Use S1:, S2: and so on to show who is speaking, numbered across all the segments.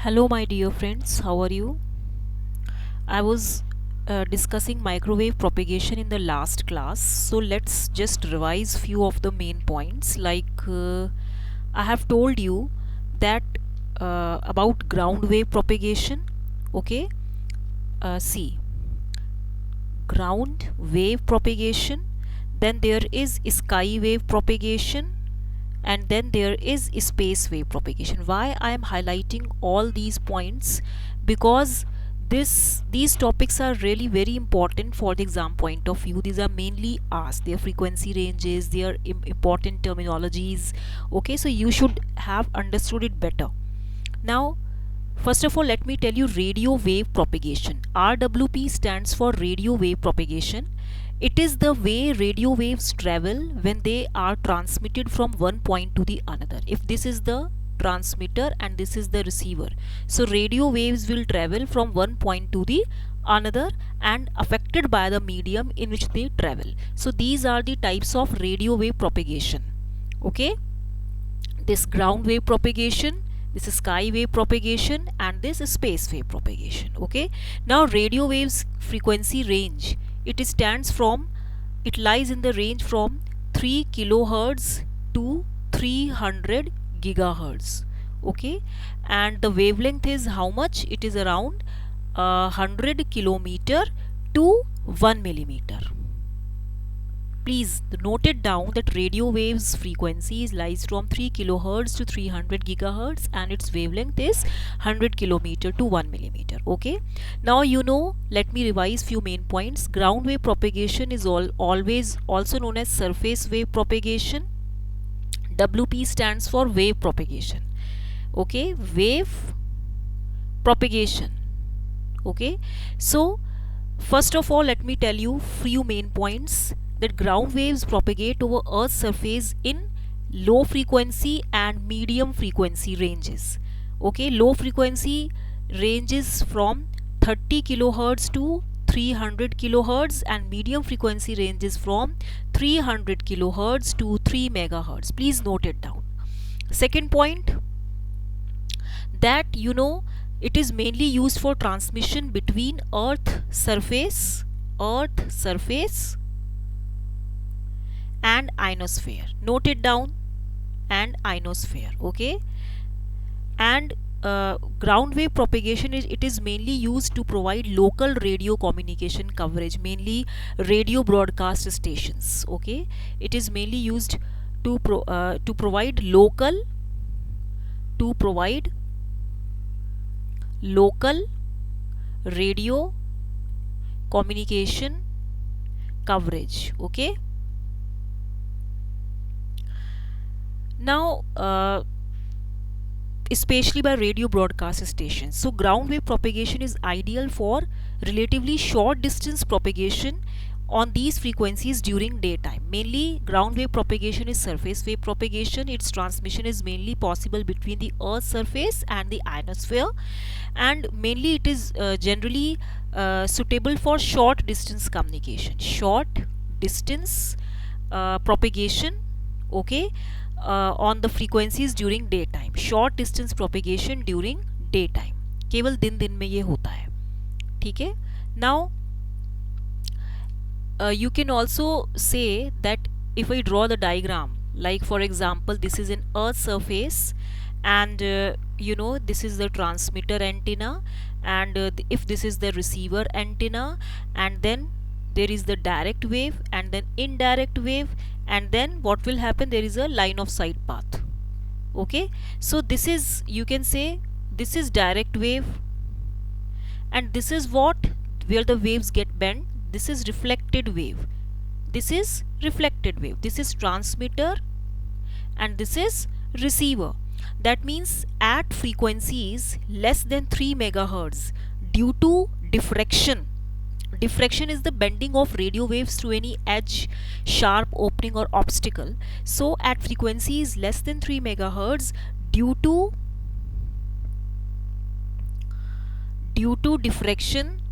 S1: Hello, my dear friends, how are you? I was discussing microwave propagation in the last class, so let's just revise few of the main points. I have told you that about ground wave propagation. Okay, see, ground wave propagation, then there is sky wave propagation, and then there is space wave propagation. Why I am highlighting all these points? Because these topics are really very important for the exam point of view. These are mainly asked, their frequency ranges, their important terminologies. Okay, so you should have understood it better. Now, first of all, let me tell you radio wave propagation. RWP stands for radio wave propagation. It is the way radio waves travel when they are transmitted from one point to the another. If this is the transmitter and this is the receiver, so radio waves will travel from one point to the another and affected by the medium in which they travel. So these are the types of radio wave propagation. Okay, this ground wave propagation, this is sky wave propagation, and this is space wave propagation. Okay, now radio waves frequency range, it stands from, it lies in the range from 3 kilohertz to 300 gigahertz. Okay, and the wavelength is how much? It is around 100 kilometer to 1 millimeter. Please note it down that radio waves frequencies lies from 3 kilohertz to 300 gigahertz and its wavelength is 100 kilometer to 1 millimeter. Okay, now you know, let me revise few main points. Ground wave propagation is always also known as surface wave propagation. WP stands for wave propagation. Okay, wave propagation. Okay, so first of all, let me tell you few main points, that ground waves propagate over Earth's surface in low frequency and medium frequency ranges. Okay, low frequency ranges from 30 kilohertz to 300 kilohertz and medium frequency ranges from 300 kilohertz to 3 megahertz. Please note it down. Second point, that you know, it is mainly used for transmission between earth surface and ionosphere. Note it down, and ionosphere. Okay, and ground wave propagation is, it is mainly used to provide local radio communication coverage, mainly radio broadcast stations. Okay, it is mainly used to provide local radio communication coverage. Okay, now especially by radio broadcast stations. So ground wave propagation is ideal for relatively short distance propagation on these frequencies during daytime. Mainly ground wave propagation is surface wave propagation. Its transmission is mainly possible between the earth's surface and the ionosphere, and mainly it is generally suitable for short distance communication, short distance propagation. Okay, on the frequencies during daytime, short distance propagation during daytime, केवल दिन में ये होता है. ठीक है. Now you can also say that if I draw the diagram, like for example this is an earth surface, and you know, this is the transmitter antenna, and if this is the receiver antenna, and then there is the direct wave and then indirect wave, and then what will happen, there is a line of sight path. Okay, so this is, you can say, this is direct wave, and this is what, where the waves get bent, this is reflected wave, this is reflected wave, this is transmitter, and this is receiver. That means at frequencies less than 3 megahertz, due to diffraction is the bending of radio waves through any edge, sharp opening or obstacle. So at frequencies less than 3 megahertz, due to diffraction,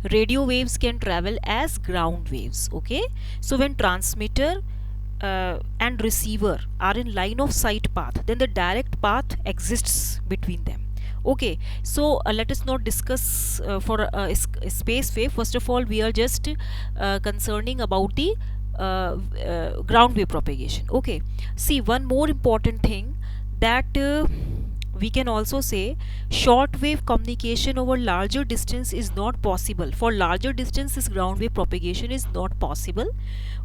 S1: radio waves can travel as ground waves. Okay, so when transmitter and receiver are in line of sight path, then the direct path exists between them. Okay, so let us not discuss for space wave. First of all, we are just concerning about the ground wave propagation. Okay, see, one more important thing, that we can also say short wave communication over larger distance is not possible. For larger distances, ground wave propagation is not possible.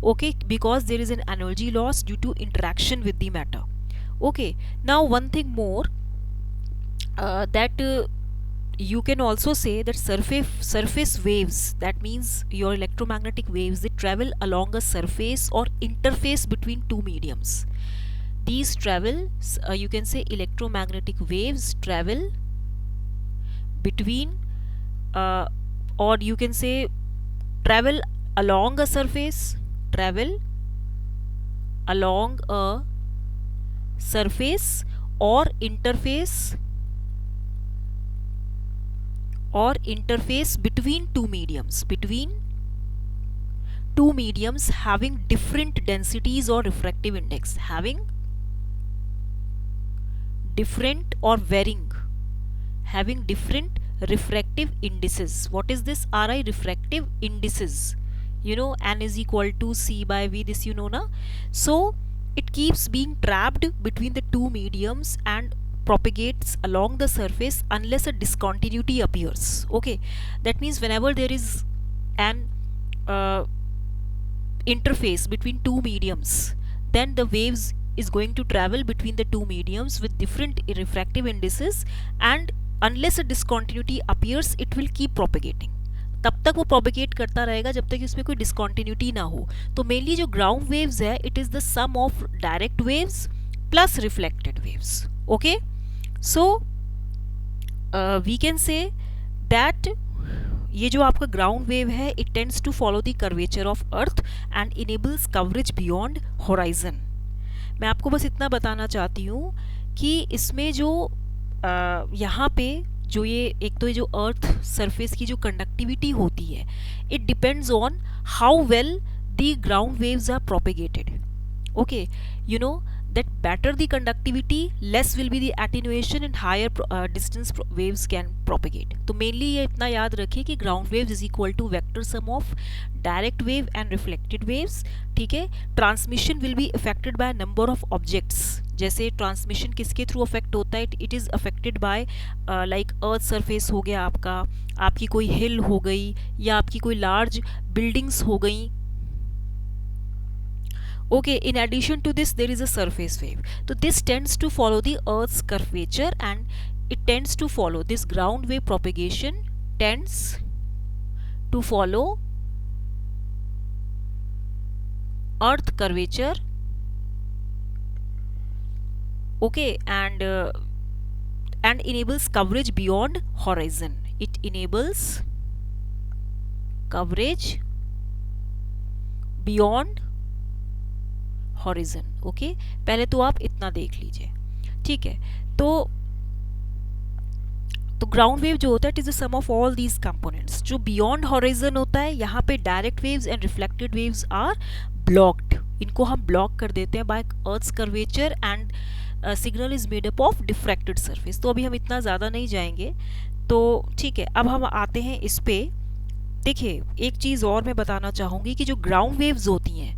S1: Okay, because there is an energy loss due to interaction with the matter. Okay, now one thing more, that you can also say that surface waves, that means your electromagnetic waves, they travel along a surface or interface between two mediums. These travel, you can say electromagnetic waves travel between, or you can say travel along a surface, travel along a surface or interface between two mediums having different densities or refractive index, having different or varying, having different refractive indices. What is this RI? Refractive indices. You know, n is equal to c by v, this you know na. So it keeps being trapped between the two mediums and propagates along the surface unless a discontinuity appears. Okay, that means whenever there is an interface between two mediums, then the waves is going to travel between the two mediums with different refractive indices, and unless a discontinuity appears, it will keep propagating. तब तक वो propagate करता रहेगा जब तक इसमें कोई discontinuity ना हो. तो मेनली जो ग्राउंड वेव्स है, it is the sum of direct waves plus reflected waves. Okay, so we can say that ये जो आपका ग्राउंड वेव है, it tends to follow the curvature of earth and enables coverage beyond horizon. मैं आपको बस इतना बताना चाहती हूँ कि इसमें जो यहाँ पे जो ये एक तो ये जो अर्थ सरफेस की जो कंडक्टिविटी होती है, it depends on how well the ground waves are propagated. Okay, you know that better the conductivity, less will be the attenuation and higher distance waves can propagate. तो mainly ये इतना याद रखिए कि ground waves is equal to vector sum of direct wave and reflected waves. ठीक है, transmission will be affected by a number of objects. जैसे transmission किसके थ्रू अफेक्ट होता है? it is affected by like earth surface हो गया आपका, आपकी कोई hill हो गई, या आपकी कोई large buildings हो गई. Okay, in addition to this, there is a surface wave. So this tends to follow the Earth's curvature, and it tends to follow this ground wave propagation tends to follow Earth curvature. Okay, and enables coverage beyond horizon. It enables coverage beyond horizon. Okay, पहले तो आप इतना देख लीजिए. ठीक है, तो ground wave जो होता है, it is the sum of all these components. जो बियॉन्ड हॉरिजन होता है, यहाँ पे direct waves and reflected waves are blocked. इनको हम ब्लॉक कर देते हैं by earth's curvature, and signal is made up of diffracted surface. तो अभी हम इतना ज़्यादा नहीं जाएंगे. तो ठीक है, अब हम आते हैं इस पे. देखिए, एक चीज़ और मैं बताना चाहूँगी कि जो ग्राउंड वेव्स होती हैं,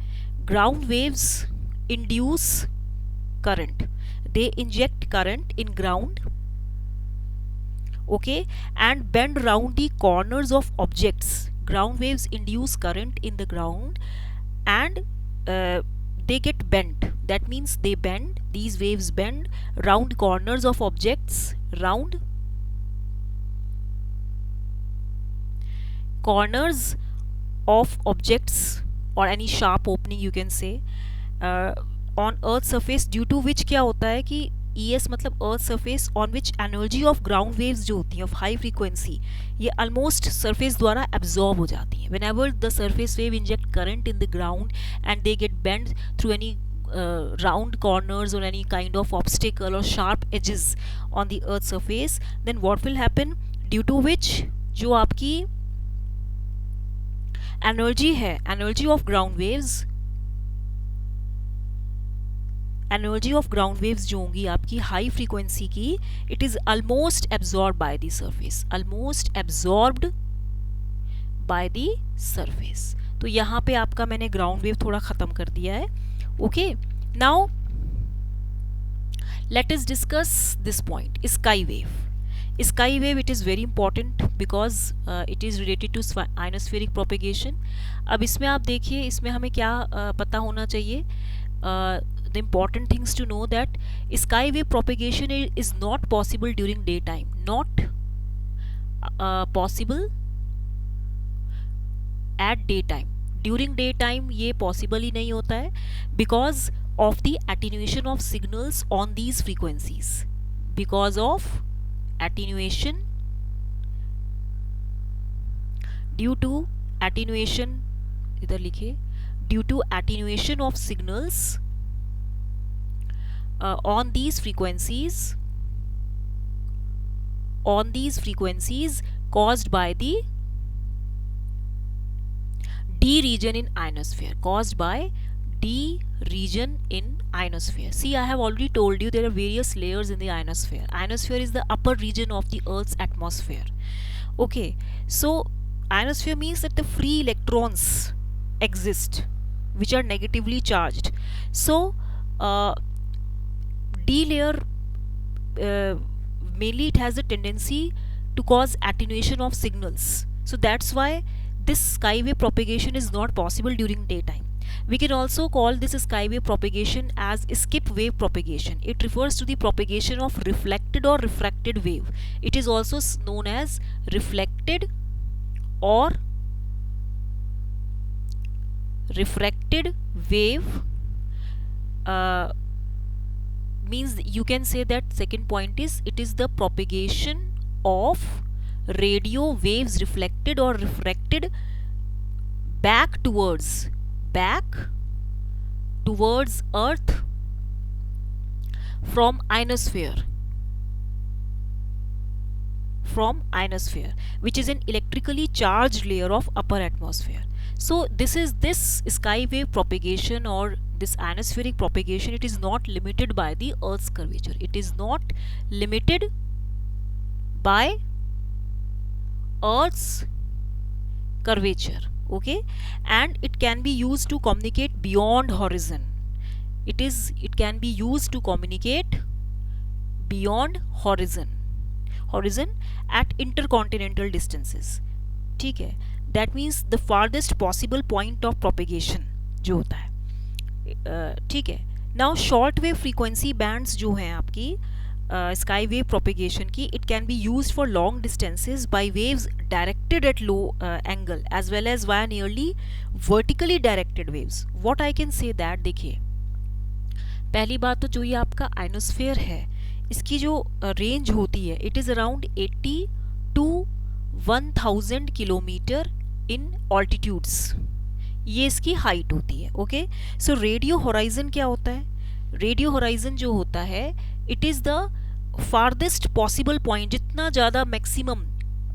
S1: ground waves induce current, they inject current in ground, okay, and bend round the corners of objects. Ground waves induce current in the ground, and they get bent. That means they bend, these waves bend round corners of objects, round corners of objects or any sharp opening you can say on earth surface, due to which क्या होता है कि ES मतलब earth surface on which energy of ground waves जो होती हैं of high frequency, ये almost surface द्वारा absorb हो जाती हैं. Whenever the surface wave inject current in the ground and they get bent through any round corners or any kind of obstacle or sharp edges on the earth surface, then what will happen? Due to which जो आपकी energy है, energy of ground waves, energy of ground waves जो होंगी आपकी high frequency की, it is almost absorb by the surface, almost absorbed by the surface. तो यहाँ पे आपका मैंने ग्राउंड वेव थोड़ा खत्म कर दिया है। Okay, now let us discuss this point, sky wave. Sky wave, it is very important because it is related to ionospheric propagation. अब इसमें आप देखिए, इसमें हमें क्या पता होना चाहिए, the important things to know that sky wave propagation is not possible during daytime, not possible at daytime. During daytime ये possible ही नहीं होता है because of the attenuation of signals on these frequencies, because of attenuation, due to attenuation, इधर लिखिए, due to attenuation of signals on these frequencies caused by the D region in ionosphere, caused by D region in ionosphere. See, I have already told you there are various layers in the ionosphere. Ionosphere is the upper region of the Earth's atmosphere. Okay, so ionosphere means that the free electrons exist which are negatively charged. So D layer mainly it has a tendency to cause attenuation of signals. So that's why this skywave propagation is not possible during daytime. We can also call this skywave propagation as skip wave propagation. It refers to the propagation of reflected or refracted wave. It is also known as reflected or refracted wave. Means you can say that second point is it is the propagation of radio waves reflected or refracted back towards Earth from ionosphere, which is an electrically charged layer of upper atmosphere. So this sky wave propagation or this ionospheric propagation, it is not limited by the Earth's curvature. It is not limited by Earth's curvature. Okay, and it can be used to communicate beyond horizon. It can be used to communicate beyond horizon at intercontinental distances. ठीक है, that means the farthest possible point of propagation जो होता है, ठीक है। Now short wave frequency bands जो हैं आपकी sky wave propagation की, it can be used for long distances by waves directed at low angle as well as via nearly vertically directed waves. What I can say that, देखिए, पहली बात तो जो ये आपका ionosphere है, इसकी जो रेंज होती है, it is around 80 to 1000 kilometre in altitudes. ये इसकी हाइट होती है. ओके, सो रेडियो होराइजन क्या होता है? रेडियो होराइजन जो होता है, it is the farthest possible point, जितना ज़्यादा मैक्सिमम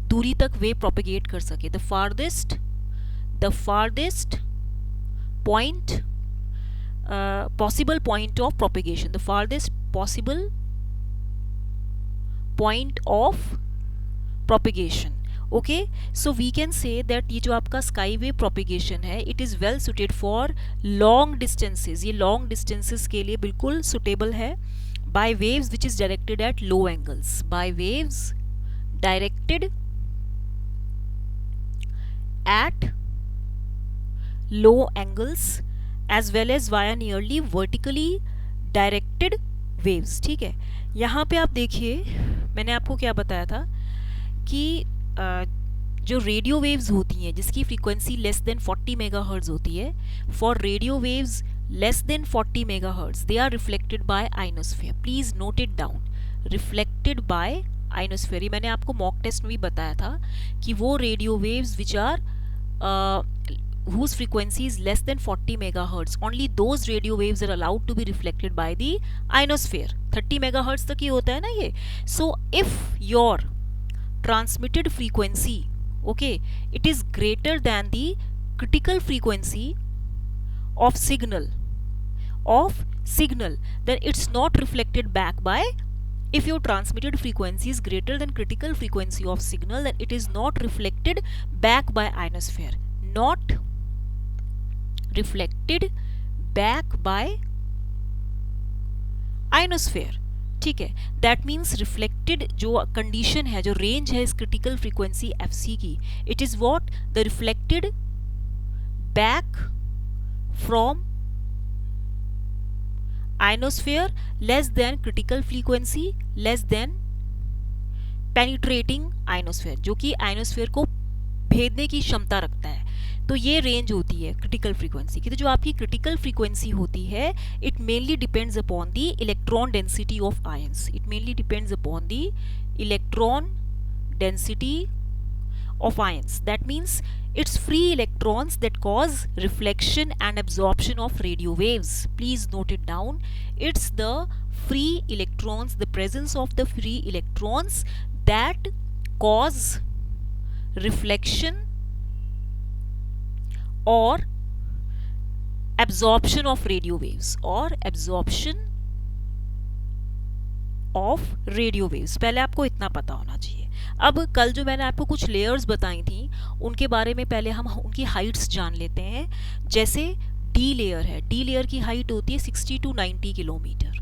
S1: दूरी तक वेव प्रोपेगेट कर सके. The farthest point possible point of propagation, the farthest possible point of propagation. Okay, so we can say that ये जो आपका स्काई वेव प्रोपेगेशन है, it is well suited for long distances. ये long distances के लिए बिल्कुल suitable है. By waves which is directed at low angles, by waves directed at low angles as well as via nearly vertically directed waves. ठीक है, यहाँ पे आप देखिए, मैंने आपको क्या बताया था कि जो रेडियो वेव्स होती हैं जिसकी फ्रीक्वेंसी लेस देन 40 मेगाहर्ट्ज होती है, for radio waves less than 40 megahertz they are reflected by ionosphere. Please note it down, reflected by ionosphere. मैंने आपको मॉक टेस्ट में भी बताया था कि वो radio waves which are whose frequency is less than 40 megahertz, only those radio waves are allowed to be reflected by the ionosphere. 30 megahertz तक ही होता है ना ये. So if your transmitted frequency, okay, it is greater than the critical frequency of signal of signal, then it's not reflected back by, if your transmitted frequency is greater than critical frequency of signal, then it is not reflected back by ionosphere, not reflected back by ionosphere. ठीक है, that means reflected जो condition है, जो range है इस critical frequency fc की, it is what, the reflected back from ionosphere less than critical frequency less than penetrating ionosphere, जो कि ionosphere को भेदने की क्षमता रखता है. तो ये रेंज होती है क्रिटिकल फ्रीक्वेंसी की. तो जो आपकी क्रिटिकल फ्रीक्वेंसी होती है, it mainly depends upon the electron density of ions. It mainly depends upon the electron density of ions. That means it's free electrons that cause reflection and absorption of radio waves. Please note it down. It's the free electrons, the presence of the free electrons that cause reflection or absorption of radio waves or absorption of radio waves. पहले आपको इतना पता होना चाहिए. अब कल जो मैंने आपको कुछ लेयर्स बताई थी, उनके बारे में पहले हम उनकी हाइट्स जान लेते हैं. जैसे डी लेयर है, डी लेयर की हाइट होती है 60 to 90 kilometre.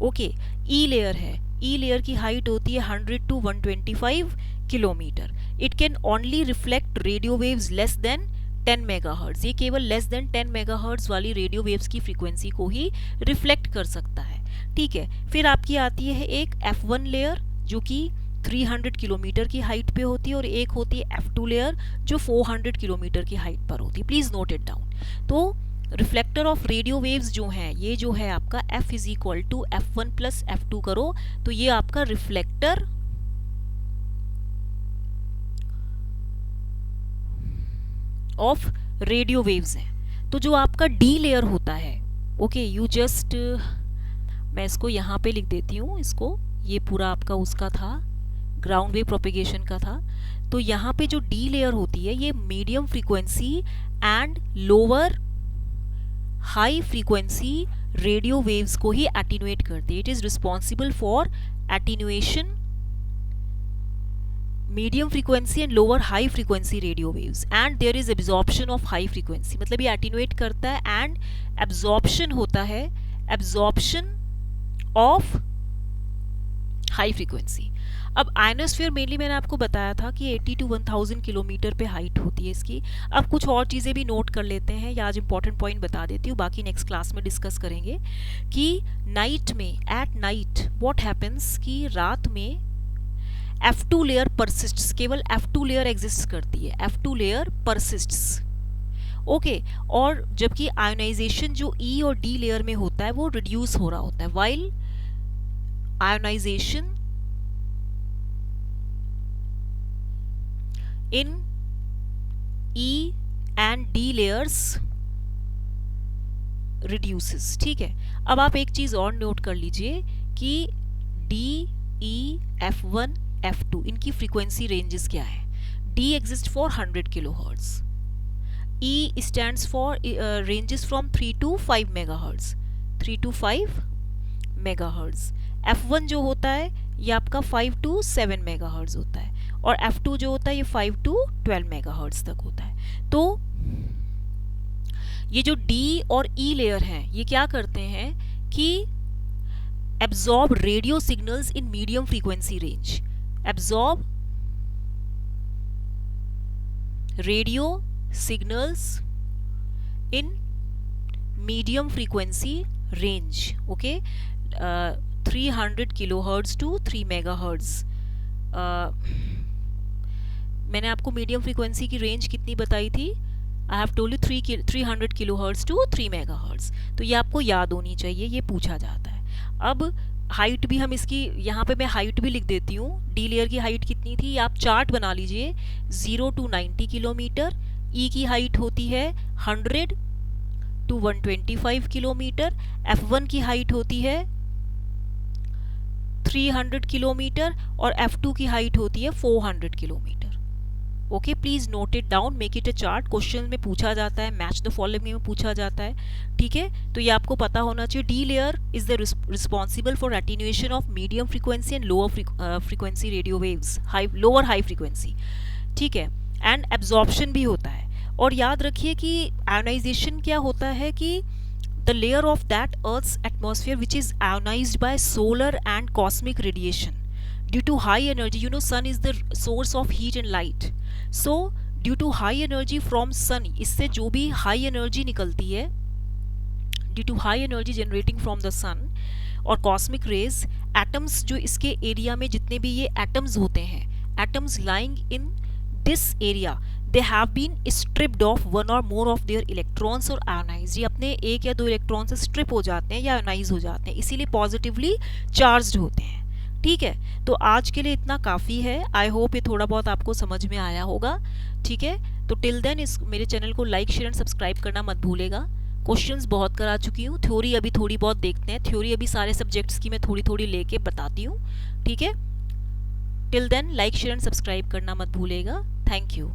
S1: Okay, E layer है, ई लेयर की हाइट होती है 100 to 125 kilometre. It can only reflect radio waves less then 10 megahertz. ये केवल लेस देन 10 मेगाहर्ट्ज वाली रेडियो वेव्स की फ्रीक्वेंसी को ही रिफ्लेक्ट कर सकता है. ठीक है, फिर आपकी आती है एक F1 लेयर जो कि 300 किलोमीटर की हाइट पे होती है, और एक होती है F2 लेयर जो 400 किलोमीटर की हाइट पर होती है. Please note it down. तो रिफ्लेक्टर ऑफ रेडियो वेव्स जो हैं, ये जो है आपका F is equal to F1 plus F2 करो, तो ये आपका रिफ्लेक्टर ऑफ रेडियो वेव्स हैं. तो जो आपका डी लेयर होता है, ओके, यू जस्ट, मैं इसको यहाँ पे लिख देती हूँ, इसको, ये पूरा आपका उसका था, ग्राउंड वेव प्रोपेगेशन का था. तो यहाँ पे जो डी लेयर होती है, ये medium frequency and lower high frequency radio waves को ही एटीन्यूएट करती है. It is responsible for attenuation medium frequency and lower high frequency radio waves, and there is absorption of high frequency. मतलब ये attenuate करता है एंड एब्जॉर्प्शन होता है, एब्जॉर्प्शन ऑफ हाई फ्रीक्वेंसी. अब आयनोस्फीयर मेनली मैंने आपको बताया था कि 80 to 1000 किलोमीटर पे हाइट होती है इसकी. अब कुछ और चीज़ें भी नोट कर लेते हैं, या आज इंपॉर्टेंट पॉइंट बता देती हूँ, बाकी नेक्स्ट क्लास में डिस्कस करेंगे. कि नाइट में, एट नाइट व्हाट हैपन्स, कि रात में F2 लेयर परसिस्ट्स, केवल F2 लेयर एग्जिस्ट करती है, F2 लेयर परसिस्ट्स. ओके, और जबकि आयोनाइजेशन जो E और D लेयर में होता है वो रिड्यूस हो रहा होता है. While ionisation in E and D layers reduces. ठीक है, अब आप एक चीज और नोट कर लीजिए कि D, E, F1, F2 इनकी फ्रीक्वेंसी रेंजेस क्या है. D exists for 100 kilohertz. E stands for ranges from 3 to 5 megahertz. 3 to 5 megahertz. F1 जो होता है ये आपका 5 to 7 megahertz होता है, और F2 जो होता है ये 5 to 12 मेगाहर्ट्ज तक होता है. तो ये जो D और E लेयर हैं, ये क्या करते हैं कि absorb radio signals in medium frequency range. Absorb radio signals in medium frequency range. Okay, 300 kilohertz to 3 megahertz. मैंने आपको मीडियम फ्रीक्वेंसी की रेंज कितनी बताई थी? I have told you 300 kilohertz to 3 megahertz. तो ये आपको याद होनी चाहिए, ये पूछा जाता है. अब हाइट भी हम इसकी, यहाँ पे मैं हाइट भी लिख देती हूँ. डी लेयर की हाइट कितनी थी, आप चार्ट बना लीजिए. 0 to 90 किलोमीटर. ई की हाइट होती है 100 to 125 किलोमीटर. F1 की हाइट होती है 300 किलोमीटर, और F2 की हाइट होती है 400 kilometre. Okay, please note it down, make it a chart, question में पूछा जाता है, मैच द फॉलोइंग में पूछा जाता है, ठीक है। तो ये आपको पता होना चाहिए। D layer is the responsible for attenuation of medium frequency and lower frequency radio waves, lower high frequency, ठीक है। एंड एब्जॉर्प्शन भी होता है। और याद रखिए कि आयोनाइजेशन क्या होता है कि the layer of that Earth's atmosphere which is ionized by solar and cosmic radiation due to high energy. You know, sun is the source of heat and light. So due to high energy from sun, इससे जो भी high energy निकलती है, due to high energy generating from the sun और cosmic rays, atoms जो इसके area में जितने भी ये atoms होते हैं, atoms lying in this area, they have been stripped of one or more of their electrons और ionized। ये अपने एक या दो इलेक्ट्रॉन से स्ट्रिप हो जाते हैं या आयोनाइज हो जाते हैं, इसीलिए पॉजिटिवली चार्ज्ड होते हैं, ठीक है। तो आज के लिए इतना काफ़ी है। आई होप ये थोड़ा बहुत आपको समझ में आया होगा, ठीक है। तो टिल देन इस मेरे चैनल को लाइक शेयर एंड सब्सक्राइब करना मत भूलेगा। क्वेश्चंस बहुत करा चुकी हूँ, थ्योरी अभी थोड़ी बहुत देखते हैं। थ्योरी अभी सारे सब्जेक्ट्स की मैं थोड़ी थोड़ी लेके बताती हूँ, ठीक है। Till then like share and subscribe करना मत भूलेगा। Thank you.